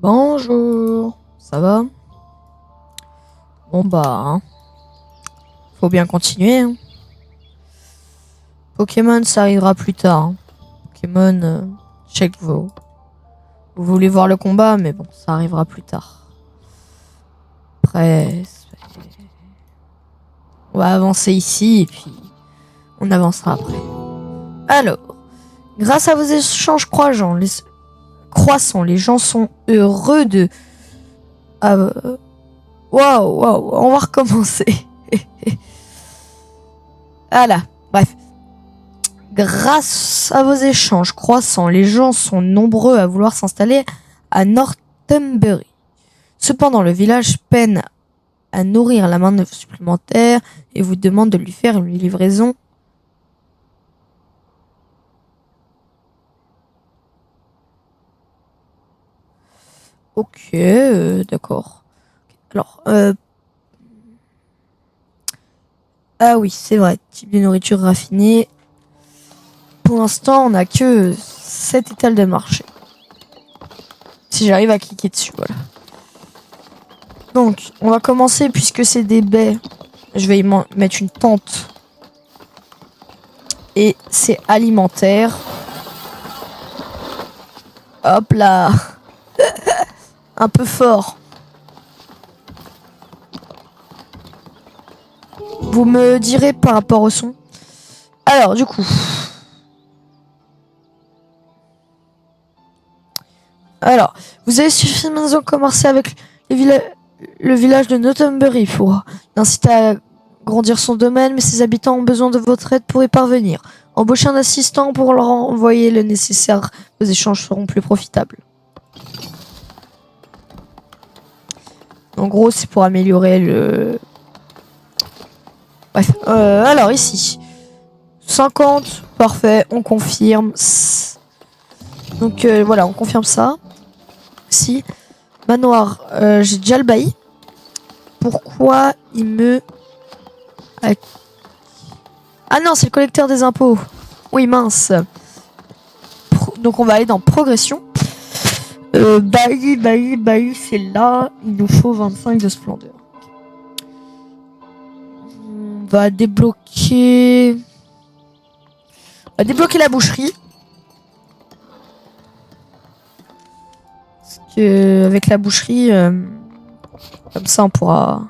Bonjour, ça va? Bon faut bien continuer. Hein. Pokémon, ça arrivera plus tard. Hein. Pokémon, je sais que vous voulez voir le combat, mais bon, ça arrivera plus tard. Après, on va avancer ici et puis on avancera après. Alors, grâce à vos échanges croissants, les gens sont heureux de... Waouh, on va recommencer. Voilà, bref. Grâce à vos échanges croissants, les gens sont nombreux à vouloir s'installer à Northumbrie. Cependant, le village peine à nourrir la main-d'œuvre supplémentaire et vous demande de lui faire une livraison. Ok, d'accord. Alors, ah oui, c'est vrai, type de nourriture raffinée. Pour l'instant, on n'a que 7 étals de marché. Si j'arrive à cliquer dessus, voilà. Donc, on va commencer, puisque c'est des baies. Je vais y mettre une tente. Et c'est alimentaire. Hop là. Un peu fort. Vous me direz par rapport au son. Alors, du coup. Alors, vous avez suffisamment commencé avec le village de Northumbrie pour l'inciter à grandir son domaine, mais ses habitants ont besoin de votre aide pour y parvenir. Embauchez un assistant pour leur envoyer le nécessaire. Vos échanges seront plus profitables. En gros, c'est pour améliorer le... Bref. Alors, ici. 50. Parfait. On confirme. Donc, voilà, on confirme ça. Si. Manoir. J'ai déjà le bailli. Pourquoi il me... Ah non, c'est le collecteur des impôts. Oui, mince. Donc, on va aller dans progression. Bailli, c'est là. Il nous faut 25 de splendeur. On va débloquer... la boucherie. Parce que avec la boucherie, comme ça, on pourra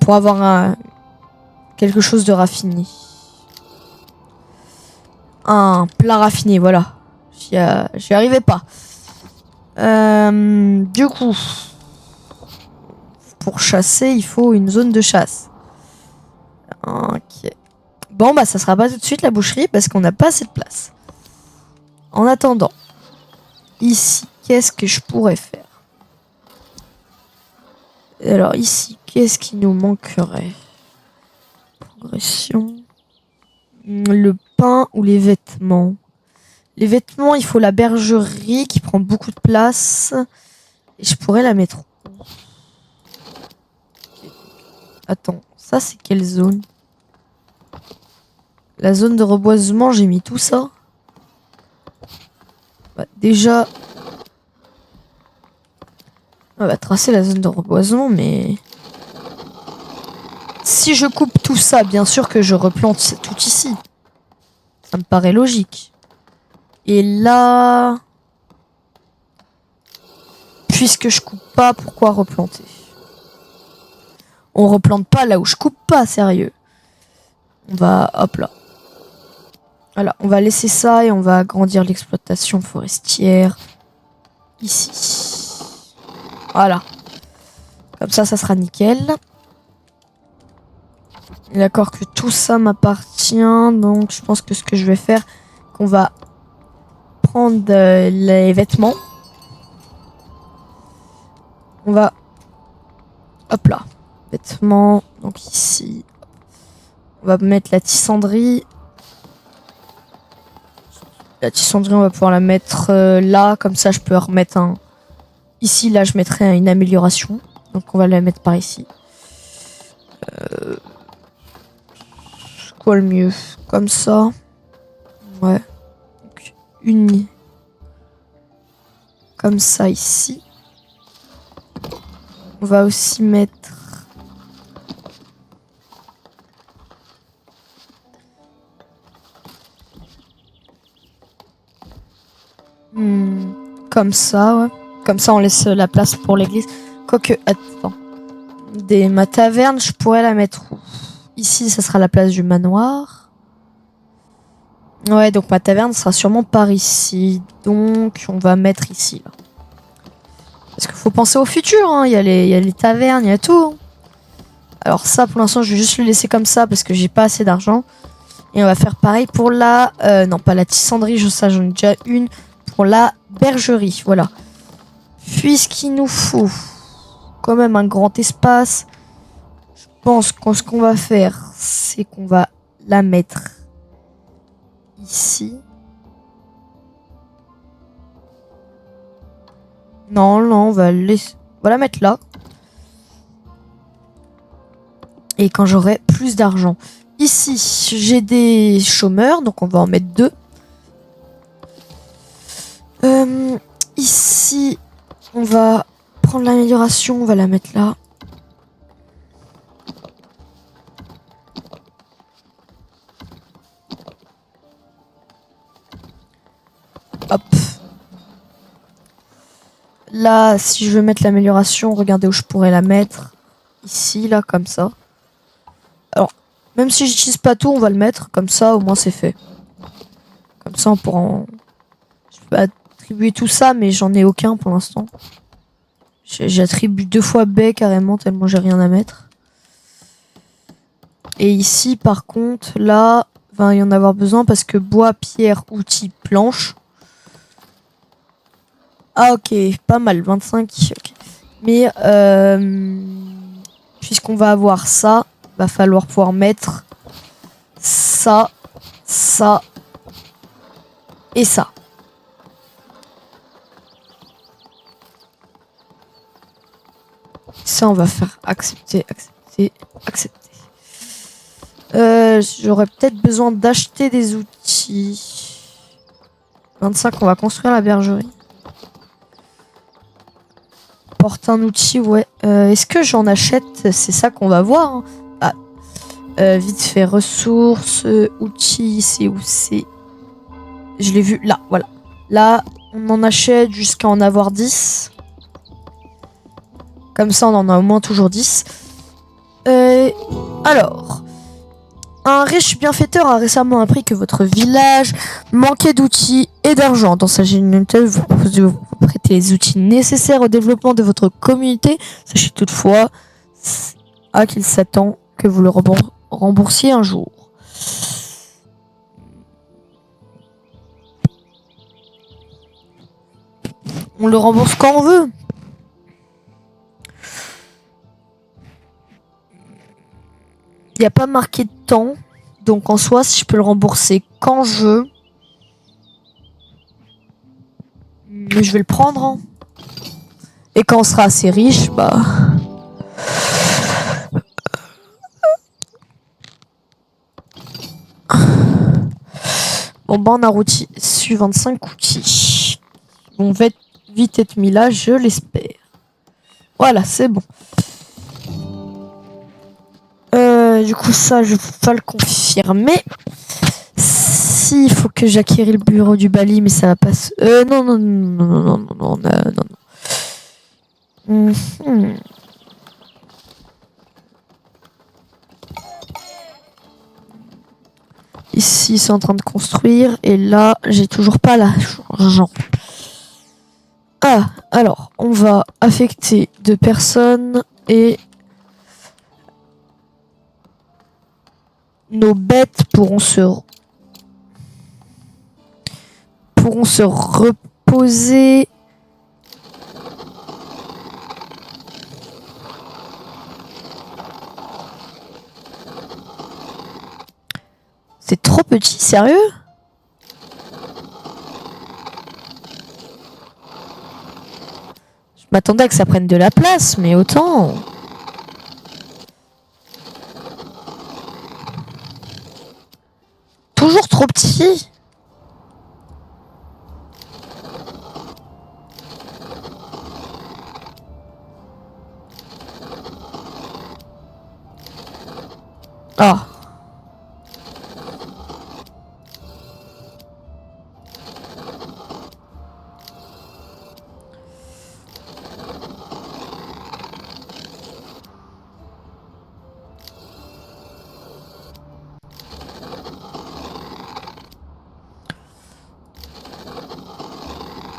avoir quelque chose de raffiné. Un plat raffiné, voilà. J'y arrivais pas. Du coup, pour chasser, il faut une zone de chasse. Ok. Bon, bah ça sera pas tout de suite la boucherie parce qu'on n'a pas assez de place. En attendant, ici, qu'est-ce que je pourrais faire? Alors ici, qu'est-ce qui nous manquerait? Progression. Le pain ou les vêtements? Les vêtements, il faut la bergerie qui prend beaucoup de place. Et je pourrais la mettre. Attends, ça c'est quelle zone? La zone de reboisement, j'ai mis tout ça. Bah, déjà, on va tracer la zone de reboisement, mais... Si je coupe tout ça, bien sûr que je replante tout ici. Ça me paraît logique. Et là... Puisque je coupe pas, pourquoi replanter? On replante pas là où je coupe pas, sérieux. On va... Hop là. Voilà, on va laisser ça et on va agrandir l'exploitation forestière. Ici. Voilà. Comme ça sera nickel. D'accord que tout ça m'appartient, donc je pense que ce que je vais faire, qu'on va prendre les vêtements. On va... Hop là. Vêtements, donc ici. On va mettre la tissanderie. La tissanderie, on va pouvoir la mettre là, comme ça je peux remettre un... Ici, là, je mettrai une amélioration. Donc on va la mettre par ici. Quoi le mieux? Comme ça. Ouais. Donc, une... comme ça ici. On va aussi mettre... comme ça, ouais. Comme ça, on laisse la place pour l'église. Quoique, attends. Ma taverne, je pourrais la mettre où? Ici, ça sera la place du manoir. Ouais, donc ma taverne sera sûrement par ici. Donc, on va mettre ici, là. Parce qu'il faut penser au futur, hein. Il y a les tavernes, il y a tout. Hein. Alors ça, pour l'instant, je vais juste le laisser comme ça parce que j'ai pas assez d'argent. Et on va faire pareil pour la... non, pas la tissanderie, ça, j'en ai déjà une. Pour la bergerie, voilà. Puisqu'il nous faut quand même un grand espace, je pense que ce qu'on va faire, c'est qu'on va la mettre ici. Non, on va la mettre là. Et quand j'aurai plus d'argent. Ici, j'ai des chômeurs, donc on va en mettre 2. Ici, on va prendre l'amélioration, on va la mettre là. Hop. Là, si je veux mettre l'amélioration, regardez où je pourrais la mettre. Ici, là, comme ça. Alors, même si j'utilise pas tout, on va le mettre. Comme ça, au moins, c'est fait. Comme ça, on pourra en... Je peux attribuer tout ça, mais j'en ai aucun pour l'instant. J'attribue 2 fois B carrément, tellement j'ai rien à mettre. Et ici, par contre, là, va y en avoir besoin parce que bois, pierre, outils, planche. Ah ok, pas mal, 25. Okay. Mais puisqu'on va avoir ça, va falloir pouvoir mettre ça, ça et ça. Ça, on va faire accepter, accepter, accepter. J'aurais peut-être besoin d'acheter des outils. 25, on va construire la bergerie. Porte un outil, ouais. Est-ce que j'en achète? C'est ça qu'on va voir. Hein. Ah. Vite fait, ressources, outils, c'est où c'est? Je l'ai vu, là, voilà. Là, on en achète jusqu'à en avoir 10. Comme ça, on en a au moins toujours 10. Alors... Un riche bienfaiteur a récemment appris que votre village manquait d'outils et d'argent. Dans sa générosité, vous proposez de vous prêter les outils nécessaires au développement de votre communauté. Sachez toutefois qu'il s'attend que vous le remboursiez un jour. On le rembourse quand on veut. Il n'y a pas marqué de temps. Donc en soi, si je peux le rembourser quand je veux. Mais je vais le prendre. Hein. Et quand on sera assez riche, bah... Bon bah on a reçu 25 outils. Bon, vite être mis là, je l'espère. Voilà, c'est bon. Du coup, ça, je peux pas le confirmer. Si, il faut que j'acquéris le bureau du Bali, mais ça va pas se... non, non, non, non, non, non, non, non. Ici, c'est en train de construire. Et là, j'ai toujours pas l'argent. Ah, alors, on va affecter 2 personnes et... Nos bêtes pourront se reposer. C'est trop petit, sérieux? Je m'attendais à que ça prenne de la place, mais autant. Toujours trop petit. Ah.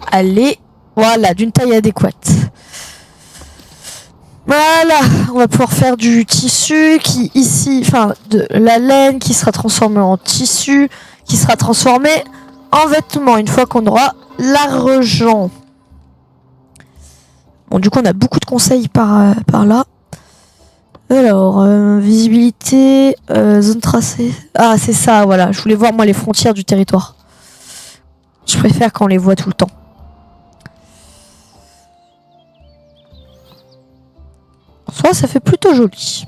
Allez, voilà, d'une taille adéquate. Voilà, on va pouvoir faire du tissu qui ici, enfin de la laine qui sera transformée en tissu, qui sera transformée en vêtements une fois qu'on aura l'argent. Bon, du coup, on a beaucoup de conseils par là. Alors, visibilité, zone tracée. Ah, c'est ça, voilà. Je voulais voir, moi, les frontières du territoire. Je préfère quand on les voit tout le temps. Soit ça fait plutôt joli.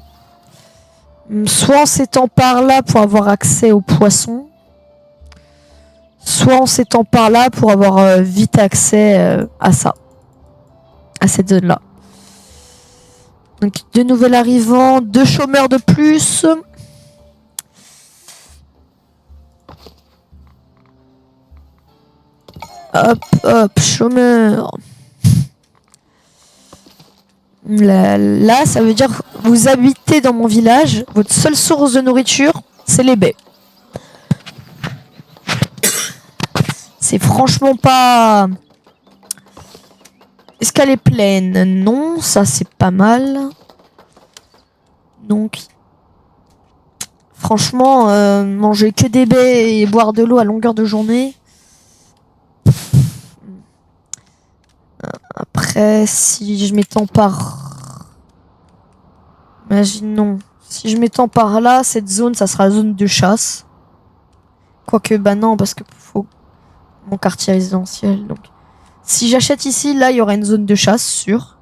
Soit en s'étend par là pour avoir accès aux poissons. Soit en s'étend par là pour avoir vite accès à ça. À cette zone-là. Donc, 2 nouveaux arrivants, 2 chômeurs de plus. Hop, hop, chômeur. Là, ça veut dire que vous habitez dans mon village. Votre seule source de nourriture, c'est les baies. C'est franchement pas... Est-ce qu'elle est pleine? Non, ça c'est pas mal. Donc, franchement, manger que des baies et boire de l'eau à longueur de journée. Après, si je m'étends par... Imaginons. Si je m'étends par là, cette zone, ça sera la zone de chasse. Quoique, bah non, parce que faut mon quartier résidentiel. Donc, si j'achète ici, là, il y aura une zone de chasse, sûr.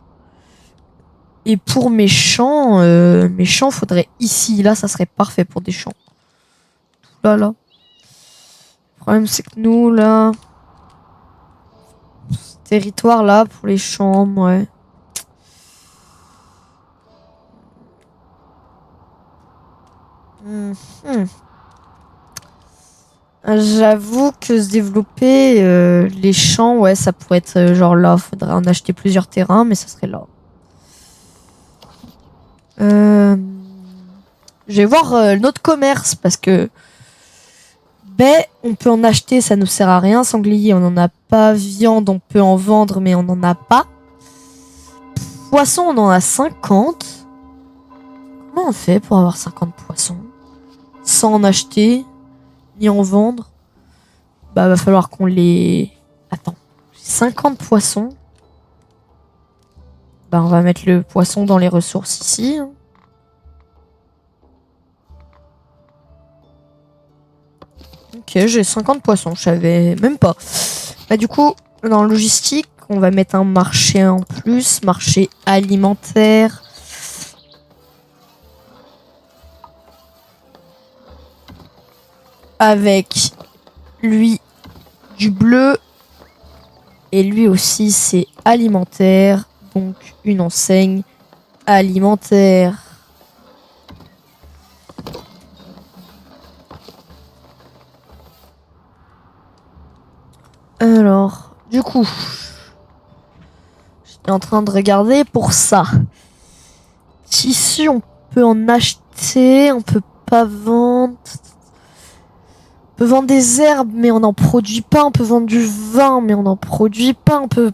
Et pour mes champs, faudrait ici. Là, ça serait parfait pour des champs. Là, là. Le problème, c'est que nous, là... Ce territoire-là, pour les champs, ouais. J'avoue que se développer les champs, ouais, ça pourrait être genre là. Faudrait en acheter plusieurs terrains, mais ça serait là. Je vais voir notre commerce parce que on peut en acheter, ça nous sert à rien. Sanglier, on en a pas. Viande, on peut en vendre, mais on en a pas. Poisson, on en a 50. Comment on fait pour avoir 50 poissons sans en acheter ni en vendre? Bah, va falloir qu'on les... Attends. 50 poissons. Bah, on va mettre le poisson dans les ressources ici. Ok, j'ai 50 poissons, je savais même pas. Bah, du coup, dans logistique, on va mettre un marché en plus, marché alimentaire. Avec lui du bleu. Et lui aussi, c'est alimentaire. Donc, une enseigne alimentaire. Alors, du coup, j'étais en train de regarder pour ça. Tissu, on peut en acheter, on peut pas vendre. On peut vendre des herbes, mais on n'en produit pas. On peut vendre du vin, mais on n'en produit pas. On peut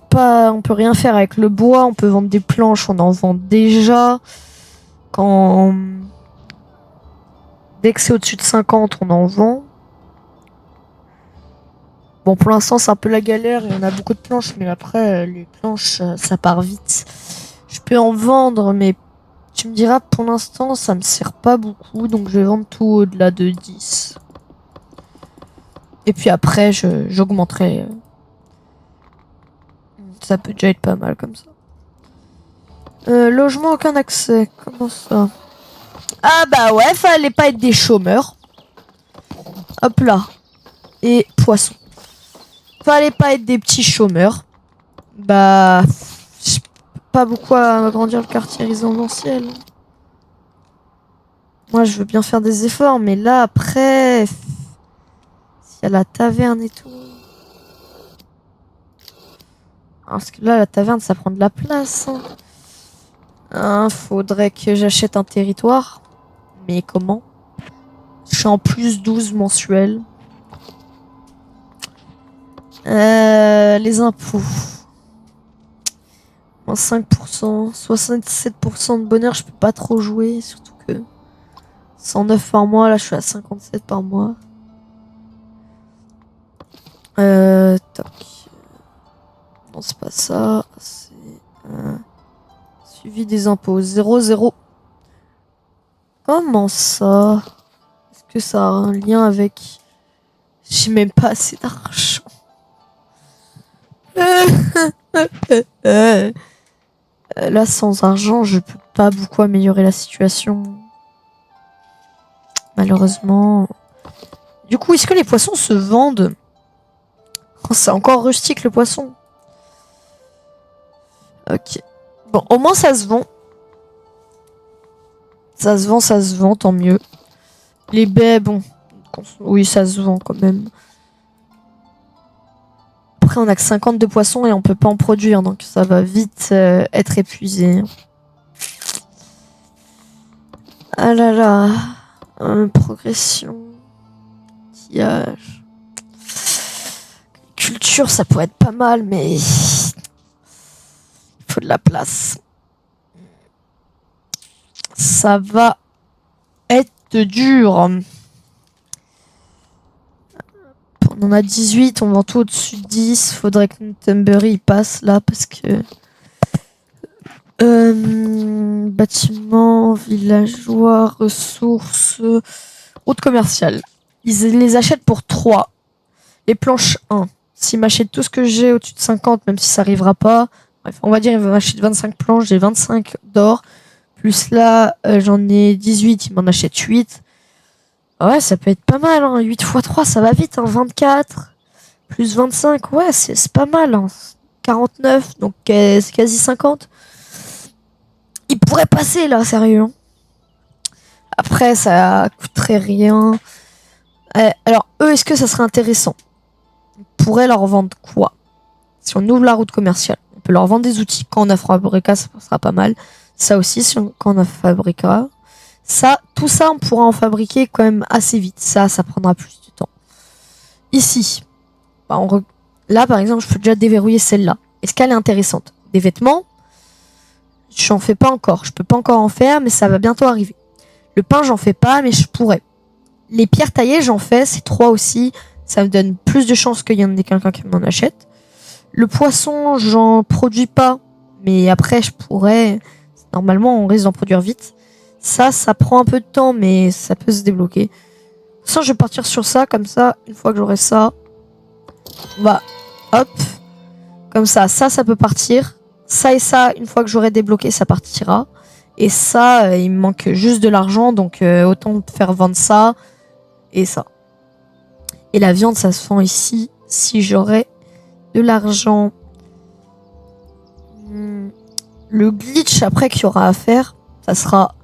rien faire avec le bois. On peut vendre des planches, on en vend déjà. Dès que c'est au-dessus de 50, on en vend. Bon, pour l'instant, c'est un peu la galère et on a beaucoup de planches, mais après, les planches, ça part vite. Je peux en vendre, mais tu me diras, pour l'instant, ça me sert pas beaucoup, donc je vais vendre tout au-delà de 10. Et puis après, j'augmenterai. Ça peut déjà être pas mal comme ça. Logement, aucun accès. Comment ça? Ah bah ouais, fallait pas être des chômeurs. Hop là. Et poisson. Fallait pas être des petits chômeurs. Bah... Pas beaucoup à agrandir le quartier résidentiel. Moi, je veux bien faire des efforts, mais là, après... S'il y a la taverne et tout... Parce que là, la taverne, ça prend de la place. Faudrait que j'achète un territoire. Mais comment? Je suis en plus 12 mensuels. Les impôts. Moins 5%. 67% de bonheur, je peux pas trop jouer. Surtout que 109 par mois, là je suis à 57 par mois. Toc. Non, c'est pas ça. C'est suivi des impôts. 0,0. Comment ça? Est-ce que ça a un lien avec... J'ai même pas assez d'argent. Là, sans argent, je peux pas beaucoup améliorer la situation. Malheureusement. Du coup, est-ce que les poissons se vendent? Oh, c'est encore rustique le poisson. Ok. Bon, au moins ça se vend. Ça se vend, tant mieux. Les baies, bon. Oui, ça se vend quand même. Après, on a que 52 poissons et on peut pas en produire, donc ça va vite être épuisé. Ah là là. Progression. Tillage. Culture, ça pourrait être pas mal, mais... Il faut de la place. Ça va être dur. On en a 18, on vend tout au-dessus de 10. Faudrait que Notumbury passe là parce que... bâtiment, villageois, ressources, route commerciale. Ils les achètent pour 3. Les planches 1. S'ils m'achètent tout ce que j'ai au-dessus de 50, même si ça arrivera pas, bref, on va dire ils vont m'acheter 25 planches, j'ai 25 d'or. Plus là, j'en ai 18, ils m'en achètent 8. Ouais, ça peut être pas mal, hein. 8 x 3, ça va vite, hein. 24. Plus 25, ouais, c'est pas mal, hein. 49, donc c'est quasi 50. Il pourrait passer, là, sérieux. Hein. Après, ça coûterait rien. Alors, eux, est-ce que ça serait intéressant? On pourrait leur vendre quoi? Si on ouvre la route commerciale, on peut leur vendre des outils. Quand on a fabrica, ça sera pas mal. Ça aussi, quand on a fabrica. Ça, tout ça, on pourra en fabriquer quand même assez vite. Ça prendra plus de temps. Ici, bah, là, par exemple, je peux déjà déverrouiller celle-là. Est-ce qu'elle est intéressante? Des vêtements, j'en fais pas encore. Je peux pas encore en faire, mais ça va bientôt arriver. Le pain, j'en fais pas, mais je pourrais. Les pierres taillées, j'en fais. C'est 3 aussi. Ça me donne plus de chances qu'il y en ait quelqu'un qui m'en achète. Le poisson, j'en produis pas. Mais après, je pourrais... Normalement, on risque d'en produire vite. Ça prend un peu de temps, mais ça peut se débloquer. Ça, je vais partir sur ça, comme ça. Une fois que j'aurai ça, on va... Hop. Comme ça peut partir. Ça et ça, une fois que j'aurai débloqué, ça partira. Et ça, il me manque juste de l'argent, donc autant faire vendre ça et ça. Et la viande, ça se vend ici, si j'aurais de l'argent. Le glitch, après, qu'il y aura à faire, ça sera...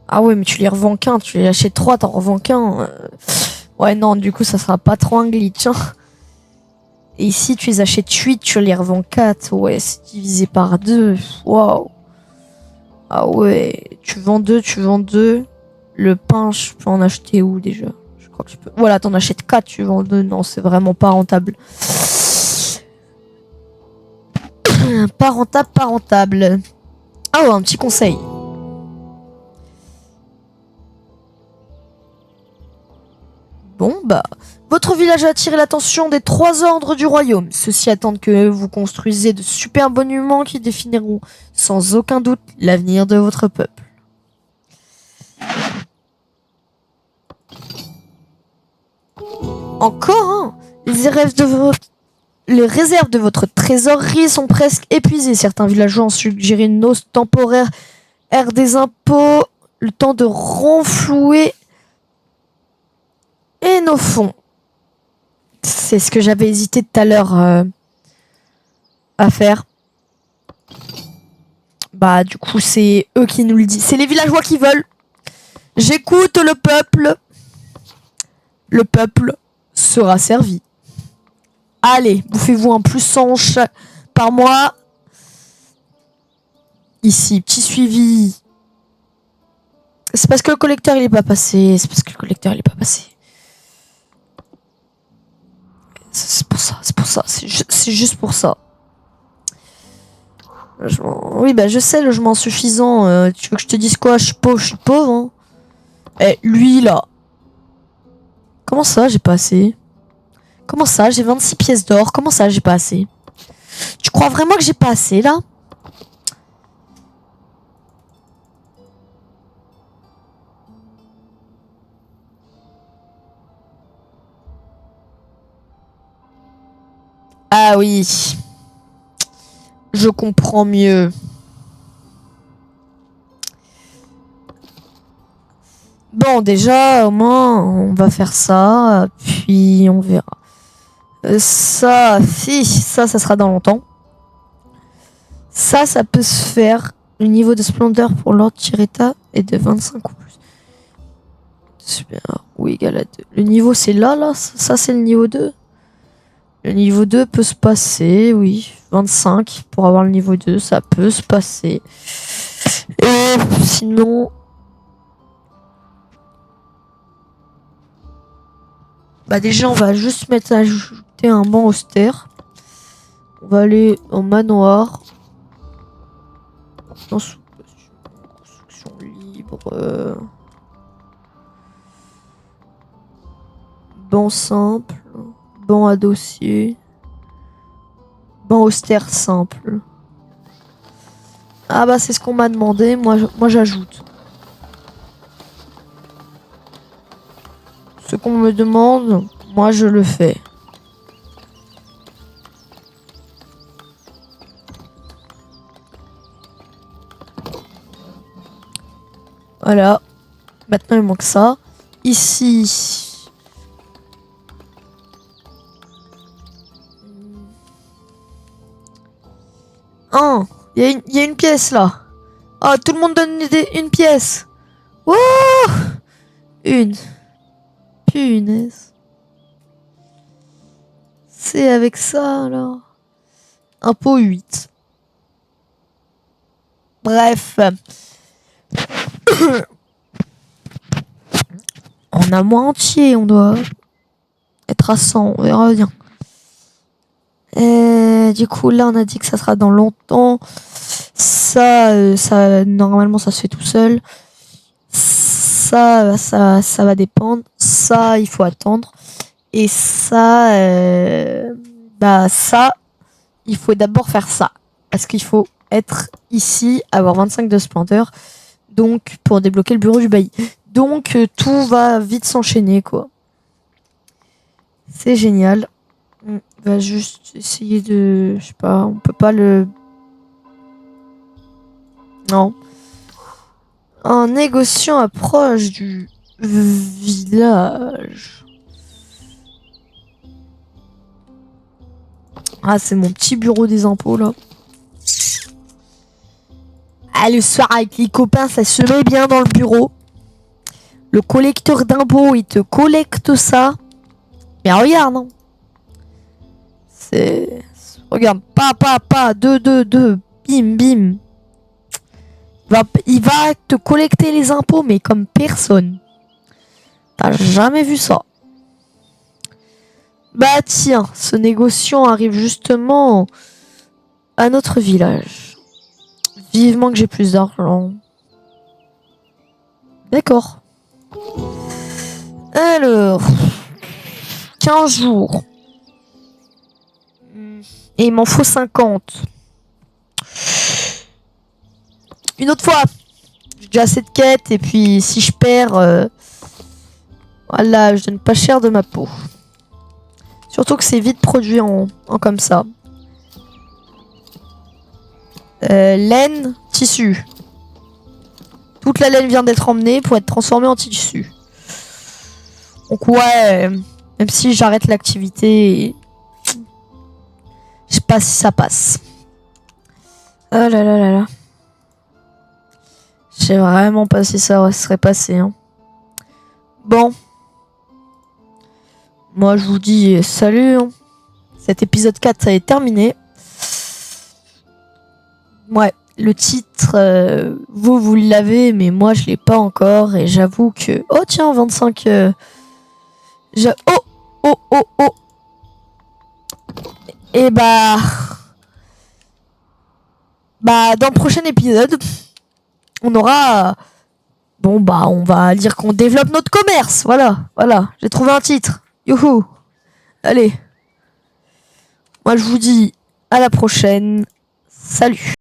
Ah ouais, mais tu les revends qu'un, tu les achètes 3, t'en revends qu'un. Ouais, non, du coup, ça sera pas trop un glitch. Hein. Et ici, tu les achètes 8, tu les revends 4. Ouais, c'est divisé par 2. Waouh. Ah ouais, tu vends 2, tu vends 2. Le pain, je peux en acheter où déjà? Je crois que je peux... Voilà, t'en achètes 4, tu vends 2. Non, c'est vraiment pas rentable. Pas rentable, pas rentable. Ah ouais, un petit conseil. Bon, bah... Votre village a attiré l'attention des 3 ordres du royaume. Ceux-ci attendent que vous construisez de super monuments qui définiront sans aucun doute l'avenir de votre peuple. Encore un. Les réserves de votre trésorerie sont presque épuisées. Certains villageois ont suggéré une hausse temporaire des impôts, le temps de renflouer et nos fonds. C'est ce que j'avais hésité tout à l'heure à faire. Bah du coup c'est eux qui nous le disent. C'est les villageois qui veulent. J'écoute le peuple. Le peuple sera servi. Allez, bouffez-vous un plus 100 par mois. Ici, petit suivi. C'est parce que le collecteur il est pas passé. C'est parce que le collecteur il est pas passé. C'est pour ça. C'est pour ça. C'est juste pour ça. Oui, bah je sais, logement suffisant. Tu veux que je te dise quoi? Je suis pauvre, hein. Eh, lui là. Comment ça, j'ai pas assez? Comment ça, j'ai 26 pièces d'or? Comment ça, j'ai pas assez? Tu crois vraiment que j'ai pas assez là? Ah oui. Je comprends mieux. Bon, déjà, au moins, on va faire ça, puis on verra. Ça, si, ça sera dans longtemps. Ça peut se faire. Le niveau de splendeur pour Lord Tiretta est de 25 ou plus. Super. Oui, égal à 2. Le niveau, c'est là. Ça, c'est le niveau 2. Le niveau 2 peut se passer, oui. 25 pour avoir le niveau 2, ça peut se passer. Et sinon... Bah déjà, on va juste mettre à ajouter un banc austère. On va aller en manoir. Dans construction libre. Banc simple. Banc à dossier. Banc austère simple. Ah bah c'est ce qu'on m'a demandé. Moi j'ajoute. Ce qu'on me demande, moi je le fais. Voilà. Maintenant il manque ça. Ici. Il y a une pièce là. Ah, tout le monde donne une pièce. Wouh! Une. Punaise. C'est avec ça là. Impôt 8. Bref. On a moins entier, on doit être à 100, on verra bien. Du coup, là, on a dit que ça sera dans longtemps. Ça, normalement, ça se fait tout seul. Ça va dépendre. Ça, il faut attendre. Et ça, ça, il faut d'abord faire ça. Parce qu'il faut être ici, avoir 25 de splendeur. Donc, pour débloquer le bureau du bailli. Donc, tout va vite s'enchaîner, quoi. C'est génial. On va juste essayer de... Je sais pas, on peut pas le... Non. Un négociant approche du village. Ah, c'est mon petit bureau des impôts, là. Ah, le soir, avec les copains, ça se met bien dans le bureau. Le collecteur d'impôts, il te collecte ça. Mais regarde, non. C'est... Regarde, pas, deux, bim, bim. Il va te collecter les impôts, mais comme personne. T'as jamais vu ça. Bah tiens, ce négociant arrive justement à notre village. Vivement que j'ai plus d'argent. D'accord. Alors... 15 jours. Et il m'en faut 50. Une autre fois. J'ai déjà assez de quêtes. Et puis si je perds... voilà, je donne pas cher de ma peau. Surtout que c'est vite produit en comme ça. Laine, tissu. Toute la laine vient d'être emmenée pour être transformée en tissu. Donc ouais, même si j'arrête l'activité, je sais pas si ça passe. Oh là là là là. Je sais vraiment pas si ça serait passé. Hein. Bon. Moi, je vous dis salut. Hein. Cet épisode 4, ça est terminé. Ouais, le titre, vous l'avez, mais moi, je l'ai pas encore. Et j'avoue que... Oh, tiens, 25... Oh, oh, oh, oh. Et bah... dans le prochain épisode, on aura... Bon, on va dire qu'on développe notre commerce. Voilà, j'ai trouvé un titre. Youhou. Allez. Moi, je vous dis à la prochaine. Salut.